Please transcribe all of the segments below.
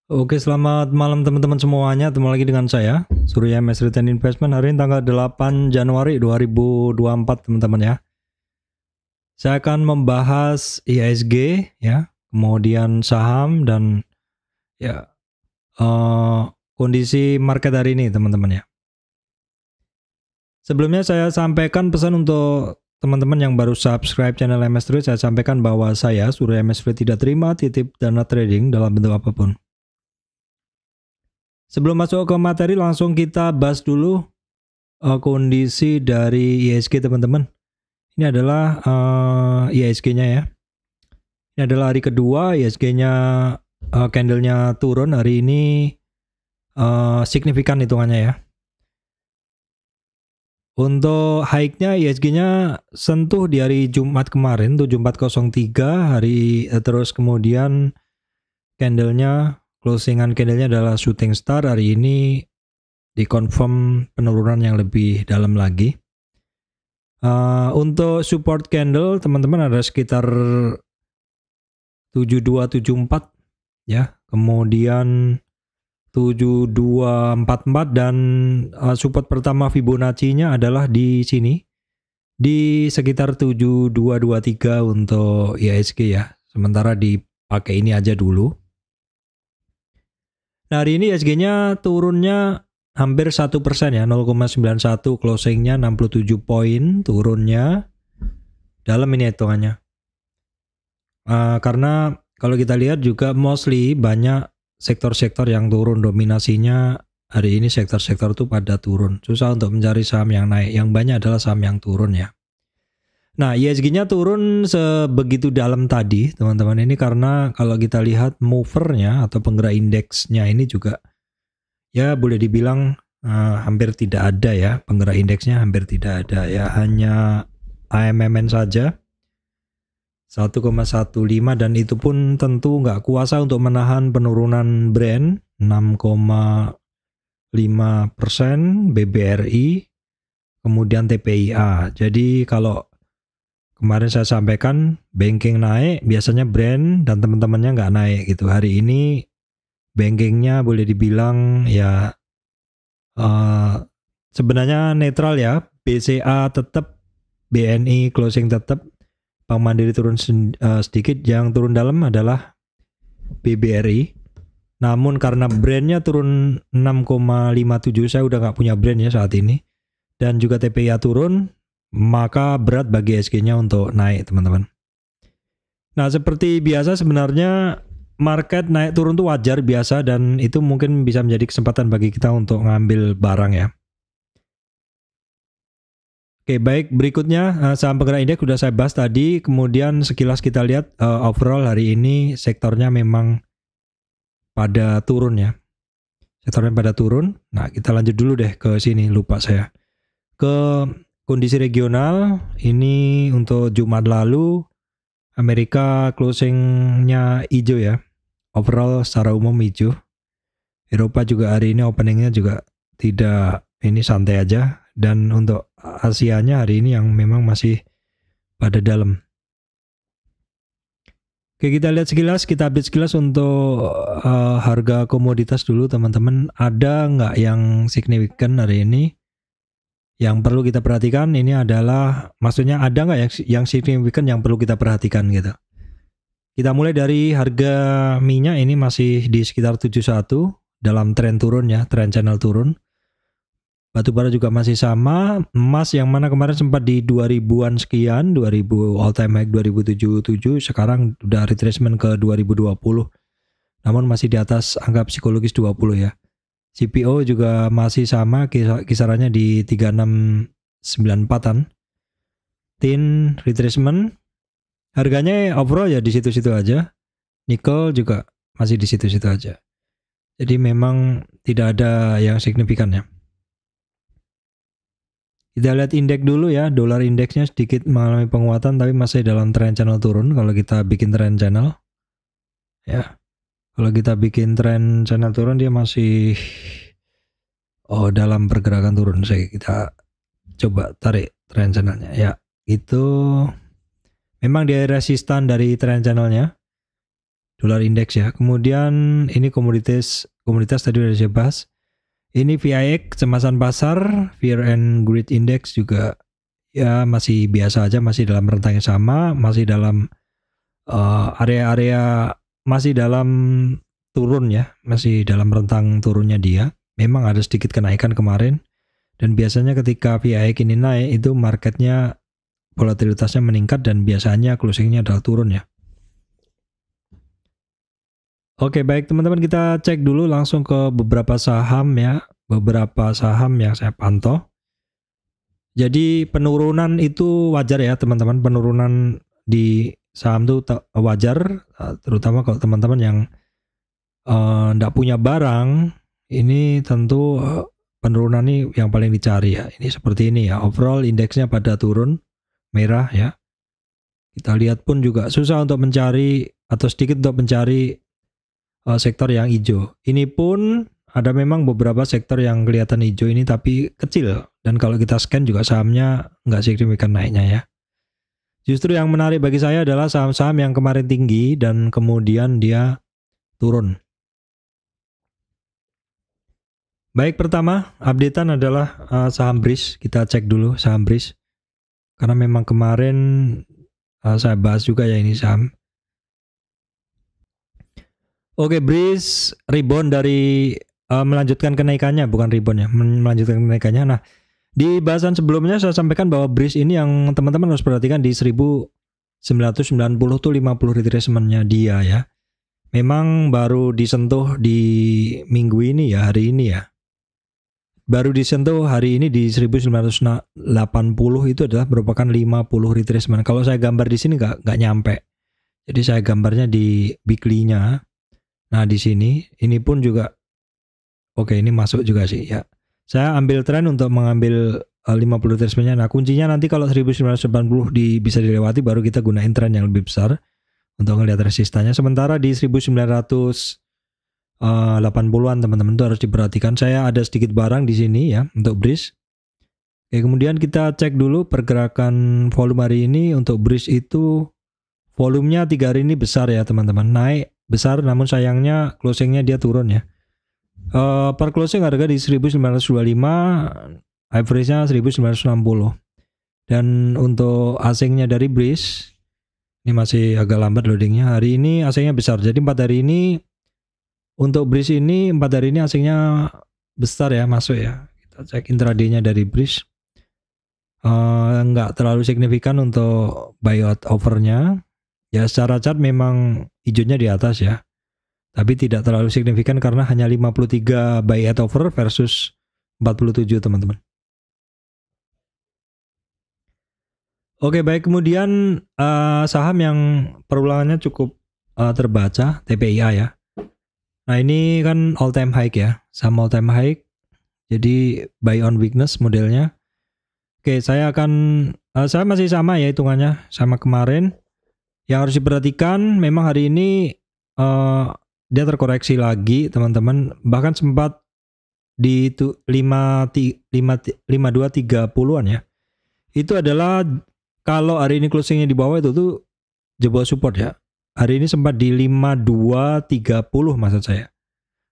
Oke, selamat malam teman-teman semuanya. Ketemu lagi dengan saya, Surya MS Return Investment. Hari ini tanggal 8 Januari 2024, teman-teman ya. Saya akan membahas IHSG ya, kemudian saham dan ya kondisi market hari ini, teman-teman ya. Sebelumnya saya sampaikan pesan untuk teman-teman yang baru subscribe channel MS Trade. Saya sampaikan bahwa saya, Surya MS Trade, tidak terima titip dana trading dalam bentuk apapun. Sebelum masuk ke materi, langsung kita bahas dulu kondisi dari IHSG, teman-teman. Ini adalah IHSG-nya ya. Ini adalah hari kedua IHSG-nya candle-nya turun hari ini, signifikan hitungannya ya. Untuk high-nya IHSG-nya sentuh di hari Jumat kemarin 7403 hari, terus kemudian candle-nya, closingan candle-nya adalah shooting star. Hari ini dikonfirm penurunan yang lebih dalam lagi. Untuk support candle teman-teman ada sekitar 7274 ya, kemudian 7244 dan support pertama Fibonacci-nya adalah di sini di sekitar 7223 untuk IHSG ya. Sementara dipakai ini aja dulu. Nah, hari ini IHSG-nya turunnya hampir 1% ya, 0,91, closingnya 67 poin turunnya dalam ini hitungannya. Karena kalau kita lihat juga mostly banyak sektor-sektor yang turun, dominasinya hari ini sektor-sektor itu pada turun. Susah untuk mencari saham yang naik, yang banyak adalah saham yang turun ya. Nah, IHSG-nya turun sebegitu dalam tadi, teman-teman. Ini karena kalau kita lihat movernya atau penggerak indeksnya ini juga ya boleh dibilang hampir tidak ada ya, penggerak indeksnya hampir tidak ada ya, hanya AMMN saja 1,15 dan itu pun tentu nggak kuasa untuk menahan penurunan Brent 6,5%, BBRI, kemudian TPIA. Jadi kalau kemarin saya sampaikan banking naik, biasanya Brent dan teman-temannya nggak naik gitu. Hari ini bankingnya boleh dibilang ya sebenarnya netral ya. BCA tetap, BNI closing tetap, Bank Mandiri turun sedikit. Yang turun dalam adalah BBRI. Namun karena brandnya turun 6,57, saya udah nggak punya brand ya saat ini. Dan juga TPIA turun, maka berat bagi IHSG-nya untuk naik, teman-teman. Nah, seperti biasa sebenarnya market naik turun itu wajar biasa dan itu mungkin bisa menjadi kesempatan bagi kita untuk ngambil barang ya. Oke, baik, berikutnya saham penggerak indeks sudah saya bahas tadi. Kemudian sekilas kita lihat overall hari ini sektornya memang pada turun ya. Sektornya pada turun. Nah, kita lanjut dulu deh ke sini, lupa saya. Ke kondisi regional, ini untuk Jumat lalu Amerika closingnya hijau ya. Overall secara umum hijau. Eropa juga hari ini openingnya juga tidak, ini santai aja. Dan untuk Asianya hari ini yang memang masih pada dalam. Oke, kita lihat sekilas, kita update sekilas untuk harga komoditas dulu teman-teman. Ada nggak yang signifikan hari ini yang perlu kita perhatikan? Ini adalah, maksudnya ada nggak yang signifikan yang perlu kita perhatikan gitu. Kita mulai dari harga minyak, ini masih di sekitar 71 dalam tren turun ya, tren channel turun. Batubara juga masih sama. Emas yang mana kemarin sempat di 2000-an sekian, 2000 all time high 2077, sekarang udah retracement ke 2020. Namun masih di atas angka psikologis 20 ya. CPO juga masih sama, kisarannya di 3694-an. Tin retracement. Harganya overall ya di situ-situ aja. Nickel juga masih di situ-situ aja. Jadi memang tidak ada yang signifikan ya. Kita lihat indeks dulu ya, dolar indeksnya sedikit mengalami penguatan tapi masih dalam trend channel turun kalau kita bikin trend channel. Ya. Kalau kita bikin trend channel turun dia masih dalam pergerakan turun. Kita coba tarik trend channelnya. Ya, itu memang dia resistan dari trend channelnya. dolar indeks ya. Kemudian ini komoditas tadi udah saya bahas. Ini VIX, kecemasan pasar, Fear and Greed Index juga ya masih biasa aja, masih dalam rentang yang sama, masih dalam area-area masih dalam turun ya, masih dalam rentang turunnya dia. Memang ada sedikit kenaikan kemarin, dan biasanya ketika VIX ini naik itu marketnya volatilitasnya meningkat dan biasanya closingnya adalah turun ya. Oke, baik teman-teman, kita cek dulu langsung ke beberapa saham ya, beberapa saham yang saya pantau. Jadi penurunan itu wajar ya teman-teman, penurunan di saham itu wajar, terutama kalau teman-teman yang nggak punya barang, ini tentu penurunan ini yang paling dicari ya. Ini seperti ini ya, overall indeksnya pada turun, merah ya. Kita lihat pun juga susah untuk mencari atau sedikit untuk mencari sektor yang hijau. Ini pun ada memang beberapa sektor yang kelihatan hijau ini tapi kecil. Dan kalau kita scan juga sahamnya nggak signifikan naiknya ya. Justru yang menarik bagi saya adalah saham-saham yang kemarin tinggi dan kemudian dia turun. Baik, pertama updatean adalah saham BRIS. Kita cek dulu saham BRIS. Karena memang kemarin saya bahas juga ya ini saham. Oke, BRIS rebound dari melanjutkan kenaikannya, bukan rebound ya, melanjutkan kenaikannya. Nah, di bahasan sebelumnya saya sampaikan bahwa BRIS ini yang teman-teman harus perhatikan di 1990 tuh 50 retracement-nya dia ya. Memang baru disentuh di minggu ini ya, hari ini ya. Baru disentuh hari ini di 1980 itu adalah merupakan 50 retracement. Kalau saya gambar di sini nggak nyampe. Jadi saya gambarnya di weekly-nya. Nah, di sini ini pun juga oke, ini masuk juga sih ya. Saya ambil tren untuk mengambil 50 retracement-nya. Nah, kuncinya nanti kalau 1980 bisa dilewati baru kita gunain tren yang lebih besar untuk melihat resistannya. Sementara di 1980-an teman-teman itu harus diperhatikan. Saya ada sedikit barang di sini ya untuk BRIS. Oke, kemudian kita cek dulu pergerakan volume hari ini. Untuk BRIS itu volumenya 3 hari ini besar ya teman-teman. Naik besar namun sayangnya closingnya dia turun ya. Per closing harga di 1925, average-nya 1960. Dan untuk asingnya dari BRIS ini masih agak lambat loadingnya. Hari ini asingnya besar. Jadi 4 hari ini untuk BRIS ini 4 hari ini asingnya besar ya, masuk ya. Kita cek intraday-nya dari BRIS. Nggak terlalu signifikan untuk buyout offer-nya. Ya secara chart memang hijaunya di atas ya. Tapi tidak terlalu signifikan karena hanya 53 buyout offer versus 47 teman-teman. Oke, baik, kemudian saham yang perulangannya cukup terbaca, TPIA ya. Nah, ini kan all time high ya, saham all time high. Jadi buy on weakness modelnya. Oke, saya masih sama ya hitungannya sama kemarin. Yang harus diperhatikan memang hari ini dia terkoreksi lagi teman-teman. Bahkan sempat di 5230-an ya. Itu adalah kalau hari ini closingnya di bawah itu tuh jebol support ya. Hari ini sempat di 5230 maksud saya.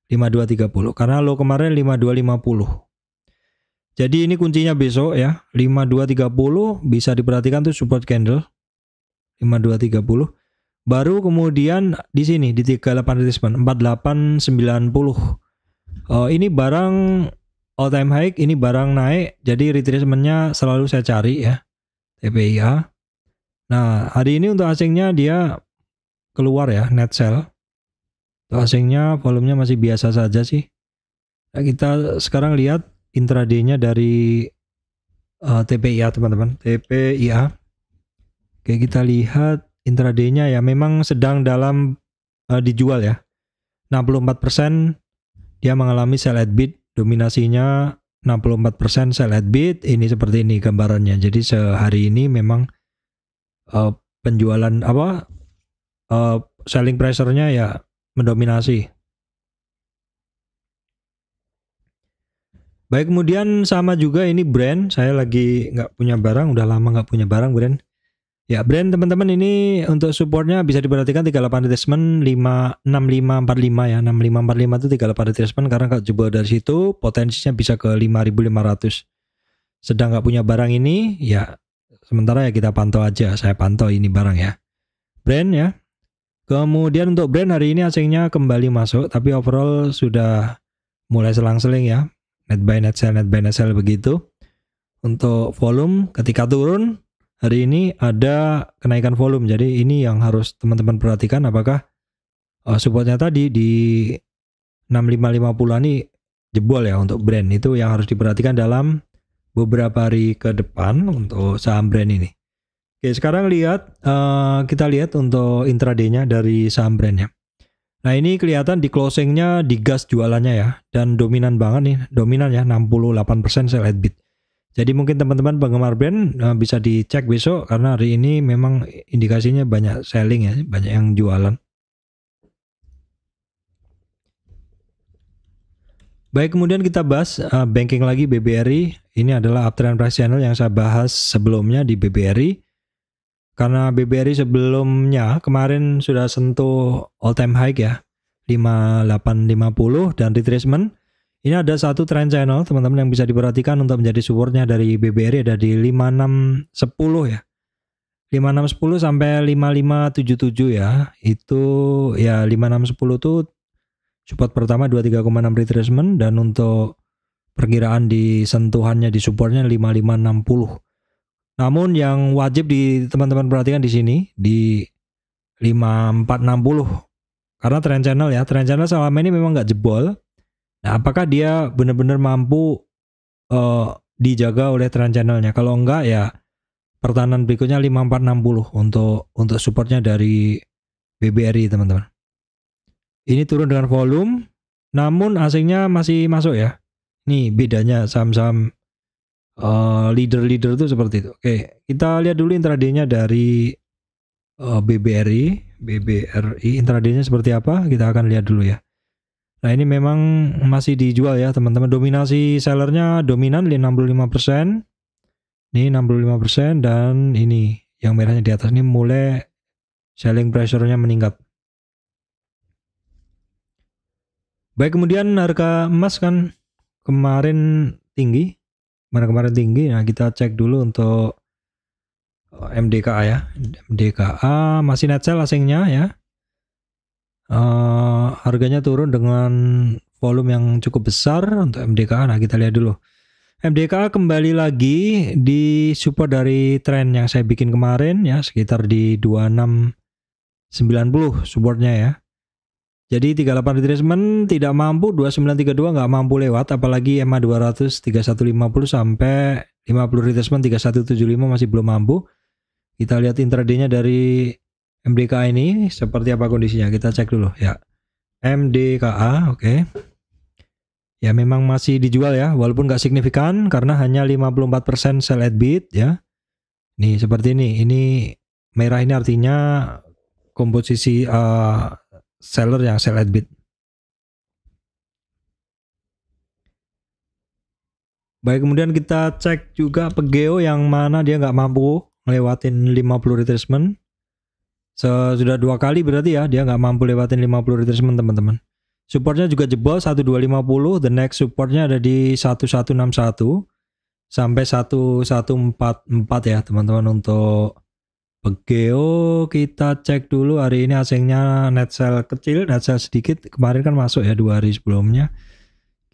5230 karena low kemarin 5250. Jadi ini kuncinya besok ya. 5230 bisa diperhatikan tuh support candle. 5230. Baru kemudian di sini di 38 retracement 4890. Ini barang all time high, ini barang naik. Jadi retracement-nya selalu saya cari ya. TPIA. Nah, hari ini untuk asingnya dia keluar ya, net sell. Untuk asingnya volumenya masih biasa saja sih. Nah, kita sekarang lihat intraday-nya dari TPIA teman-teman. TPIA. Oke, kita lihat intraday-nya ya, memang sedang dalam dijual ya. 64% dia mengalami sell at bid, dominasinya 64% sell at bid. Ini seperti ini gambarannya. Jadi sehari ini memang penjualan selling pressure-nya ya mendominasi. Baik, kemudian sama juga ini brand. Saya lagi nggak punya barang, udah lama nggak punya barang brand. Ya, Brand teman-teman ini untuk supportnya bisa diperhatikan 38 retracement 6545 ya. 6545 itu 38 retracement karena kalau jebol dari situ potensinya bisa ke 5500. Sedang nggak punya barang ini ya sementara ya kita pantau aja. Saya pantau ini barang ya. Brand ya. Kemudian untuk Brand hari ini asingnya kembali masuk tapi overall sudah mulai selang-seling ya. Net buy net sell begitu. Untuk volume ketika turun hari ini ada kenaikan volume, jadi ini yang harus teman-teman perhatikan apakah supportnya tadi di 6550 ini jebol ya untuk Brand. Itu yang harus diperhatikan dalam beberapa hari ke depan untuk saham Brand ini. Oke, sekarang kita lihat untuk intraday-nya dari saham Brand ya. Nah ini kelihatan di closingnya digas jualannya ya, dan dominan banget nih, dominan ya 68% sell at bid. Jadi mungkin teman-teman penggemar Brand bisa dicek besok karena hari ini memang indikasinya banyak selling ya, banyak yang jualan. Baik, kemudian kita bahas banking lagi BBRI. Ini adalah uptrend price channel yang saya bahas sebelumnya di BBRI. Karena BBRI sebelumnya kemarin sudah sentuh all time high ya, 5850 dan retracement. Ini ada satu trend channel teman-teman yang bisa diperhatikan untuk menjadi supportnya dari BBRI ada di 5610 ya. 5610 sampai 5577 ya. Itu ya 5610 tuh support pertama 23,6 retracement dan untuk perkiraan di sentuhannya di supportnya 5560. Namun yang wajib di teman-teman perhatikan di sini di 5460 karena trend channel ya. Trend channel selama ini memang nggak jebol. Nah, apakah dia benar-benar mampu dijaga oleh trend channelnya? Kalau enggak ya pertahanan berikutnya 5460 untuk supportnya dari BBRI teman-teman. Ini turun dengan volume, namun asingnya masih masuk ya. Nih bedanya saham-saham leader-leader itu seperti itu. Oke, kita lihat dulu intraday-nya dari BBRI intraday-nya seperti apa? Kita akan lihat dulu ya. Nah ini memang masih dijual ya teman-teman. Dominasi sellernya dominan 65%. Ini 65% dan ini yang merahnya di atas ini mulai selling pressure-nya meningkat. Baik, kemudian harga emas kan kemarin tinggi. Kemarin tinggi. Nah kita cek dulu untuk MDKA ya. MDKA masih net sell asingnya ya. Harganya turun dengan volume yang cukup besar untuk MDKA. Nah kita lihat dulu. MDKA kembali lagi di support dari tren yang saya bikin kemarin ya, sekitar di 2690 supportnya ya. Jadi 38 retracement tidak mampu, 2932 nggak mampu lewat, apalagi EMA 200 3150 sampai 50 retracement 3175 masih belum mampu. Kita lihat intraday-nya dari MDKA ini seperti apa kondisinya, kita cek dulu ya. MDKA, oke. Ya memang masih dijual ya, walaupun nggak signifikan karena hanya 54% sell at bid ya. Nih seperti ini merah ini artinya komposisi seller yang sell at bid. Baik, kemudian kita cek juga Pegeo yang mana dia nggak mampu ngelewatin 50 retracement. Sudah 2 kali berarti ya dia nggak mampu lewatin 50 retracement teman-teman. Supportnya juga jebol 1250, the next supportnya ada di 1161 sampai 1144 ya teman-teman. Untuk Pegeo kita cek dulu hari ini asingnya net sell kecil, net sell sedikit. Kemarin kan masuk ya 2 hari sebelumnya.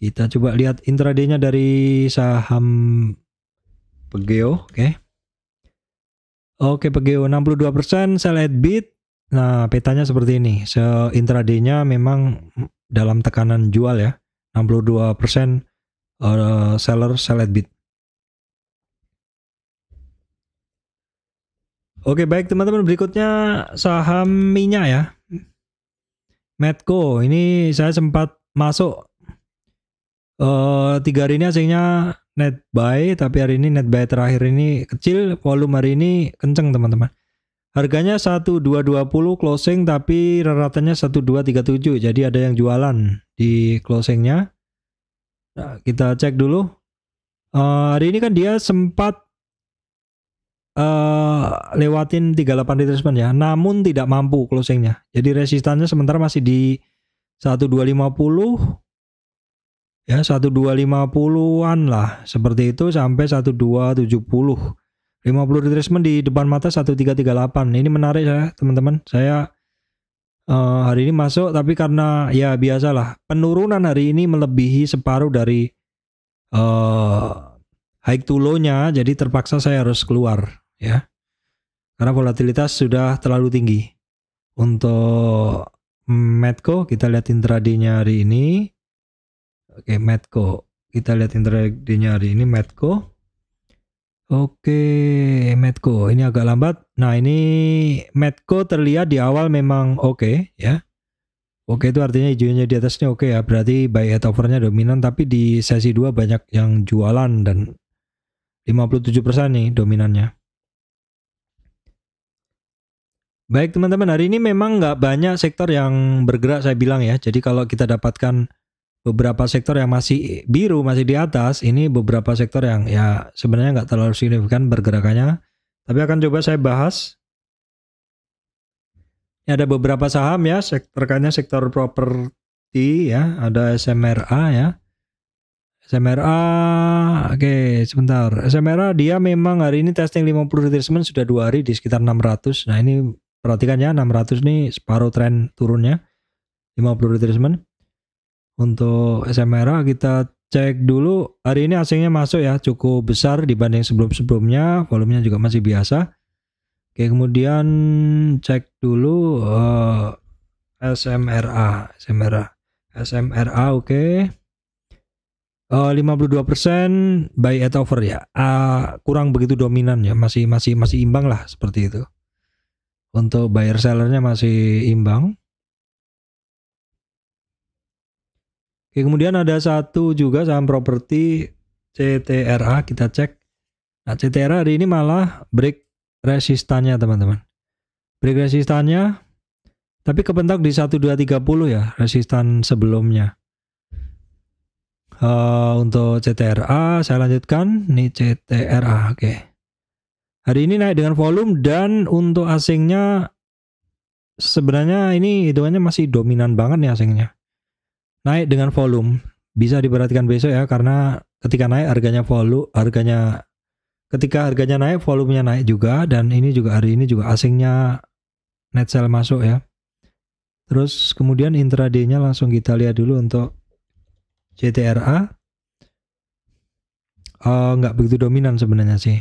Kita coba lihat intraday-nya dari saham Pegeo, oke. Oke, Pegeo 62% sell at bid. Nah, petanya seperti ini. Intraday-nya memang dalam tekanan jual ya. 62% seller sell at bid. Oke, baik teman-teman, berikutnya saham minyak ya. Medco, ini saya sempat masuk 3 hari ini asingnya net buy, tapi hari ini net buy terakhir ini kecil, volume hari ini kenceng teman-teman. Harganya 1220 closing tapi rata-ratanya 1237, jadi ada yang jualan di closingnya. Nah, kita cek dulu. Hari ini kan dia sempat lewatin 38 retracement ya, namun tidak mampu closingnya. Jadi resistannya sementara masih di 1250 ya, 1250-an lah seperti itu sampai 1270. 50 retracement di depan mata 1338. Ini menarik ya teman-teman. Saya hari ini masuk, tapi karena ya biasalah penurunan hari ini melebihi separuh dari high to low-nya, jadi terpaksa saya harus keluar ya. Karena volatilitas sudah terlalu tinggi. Untuk Medco kita lihat intraday-nya hari ini. Oke, Medco. Kita lihat intraday-nya hari ini Medco. Oke, Medco ini agak lambat. Nah, ini Medco terlihat di awal memang oke ya. Oke itu artinya hijaunya di atasnya oke ya. Berarti buy at overnya dominan, tapi di sesi 2 banyak yang jualan dan 57% nih dominannya. Baik teman-teman, hari ini memang nggak banyak sektor yang bergerak saya bilang ya. Jadi kalau kita dapatkan beberapa sektor yang masih biru, masih di atas, ini beberapa sektor yang ya sebenarnya nggak terlalu signifikan bergerakannya. Tapi akan coba saya bahas. Ini ada beberapa saham ya, rekannya sektor properti ya, ada SMRA ya. SMRA, oke sebentar. SMRA dia memang hari ini testing 50 retracement sudah 2 hari di sekitar 600. Nah ini perhatikan ya, 600 nih separuh tren turunnya, 50 retracement. Untuk SMRA kita cek dulu, hari ini asingnya masuk ya, cukup besar dibanding sebelum-sebelumnya, volumenya juga masih biasa. Oke, kemudian cek dulu SMRA oke. 52% buy at over ya. Kurang begitu dominan ya, masih imbang lah seperti itu. Untuk buyer sellernya masih imbang. Oke, kemudian ada satu juga saham properti CTRA, kita cek. Nah, CTRA hari ini malah break resistannya teman-teman. Break resistannya, tapi kepentok di 1230 ya, resistan sebelumnya. Untuk CTRA saya lanjutkan, nih CTRA, oke. Hari ini naik dengan volume dan untuk asingnya sebenarnya ini hitungannya masih dominan banget nih asingnya. Naik dengan volume, bisa diperhatikan besok ya, karena ketika naik ketika harganya naik volumenya naik juga, dan ini juga hari ini juga asingnya net sell masuk ya. Terus kemudian intraday-nya langsung kita lihat dulu untuk CTRA. Nggak begitu dominan sebenarnya sih.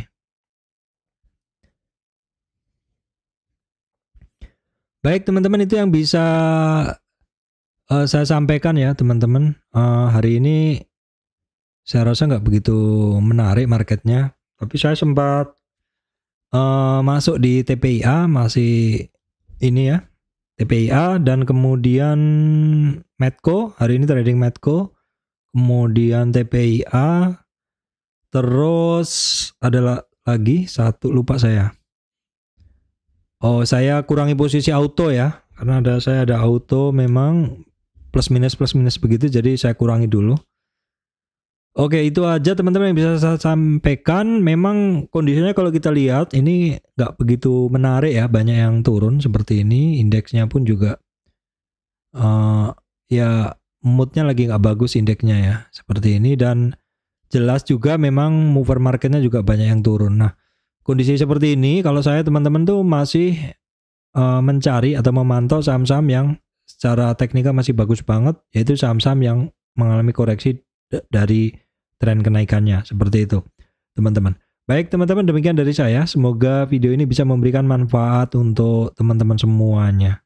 Baik teman-teman, itu yang bisa saya sampaikan ya teman-teman. Hari ini saya rasa nggak begitu menarik marketnya, tapi saya sempat masuk di TPIA, masih ini ya TPIA, dan kemudian Medco, hari ini trading Medco, kemudian TPIA, terus ada lagi satu lupa saya. Saya kurangi posisi auto ya, karena saya ada auto memang plus minus begitu, jadi saya kurangi dulu. Oke, itu aja teman-teman yang bisa saya sampaikan. Memang kondisinya kalau kita lihat ini nggak begitu menarik ya, banyak yang turun seperti ini. Indeksnya pun juga ya moodnya lagi nggak bagus indeksnya ya, seperti ini. Dan jelas juga memang mover marketnya juga banyak yang turun. Nah, kondisi seperti ini kalau saya teman-teman tuh masih mencari atau memantau saham-saham yang secara teknikal masih bagus banget, yaitu saham-saham yang mengalami koreksi dari tren kenaikannya, seperti itu teman-teman. Baik teman-teman, demikian dari saya. Semoga video ini bisa memberikan manfaat untuk teman-teman semuanya.